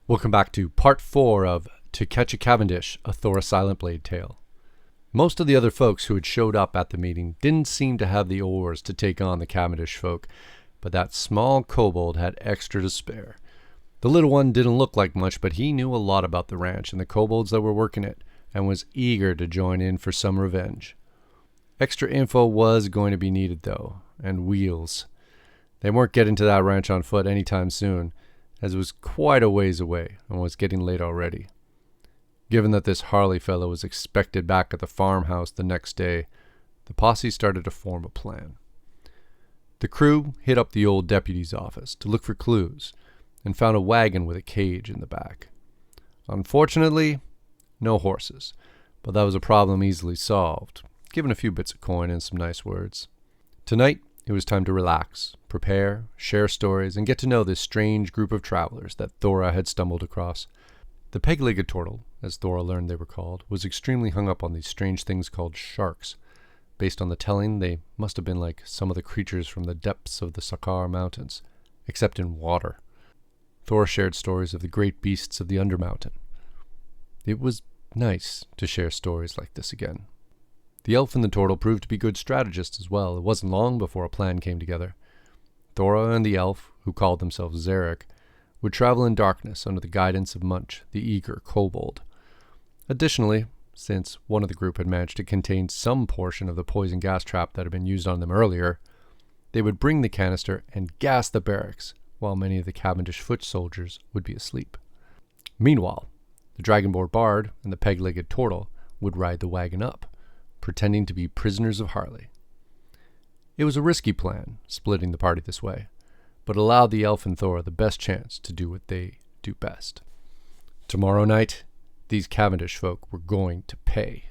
Welcome back to part 4 of To Catch a Cavendish, a Thora Silentblade tale. Most of the other folks who had showed up at the meeting didn't seem to have the oars to take on the Cavendish folk, but that small kobold had extra to spare. The little one didn't look like much, but he knew a lot about the ranch and the kobolds that were working it, and was eager to join in for some revenge. Extra info was going to be needed though, and wheels. They weren't getting to that ranch on foot anytime soon, as it was quite a ways away and was getting late already. Given that this Harley fellow was expected back at the farmhouse the next day, the posse started to form a plan. The crew hit up the old deputy's office to look for clues and found a wagon with a cage in the back. Unfortunately, no horses, but that was a problem easily solved, given a few bits of coin and some nice words. Tonight, it was time to relax, prepare, share stories, and get to know this strange group of travelers that Thora had stumbled across. The peg-legged turtle, as Thora learned they were called, was extremely hung up on these strange things called sharks. Based on the telling, they must have been like some of the creatures from the depths of the St-Cyr mountains, except in water. Thora shared stories of the great beasts of the Undermountain. It was nice to share stories like this again. The elf and the turtle proved to be good strategists as well. It wasn't long before a plan came together. Thora and the elf, who called themselves Zarek, would travel in darkness under the guidance of Munch, the eager kobold. Additionally, since one of the group had managed to contain some portion of the poison gas trap that had been used on them earlier, they would bring the canister and gas the barracks, while many of the Cavendish foot soldiers would be asleep. Meanwhile, the dragonborn bard and the peg-legged turtle would ride the wagon up, pretending to be prisoners of Harley. It was a risky plan, splitting the party this way, but allowed the elf and Thora the best chance to do what they do best. Tomorrow night, these Cavendish folk were going to pay.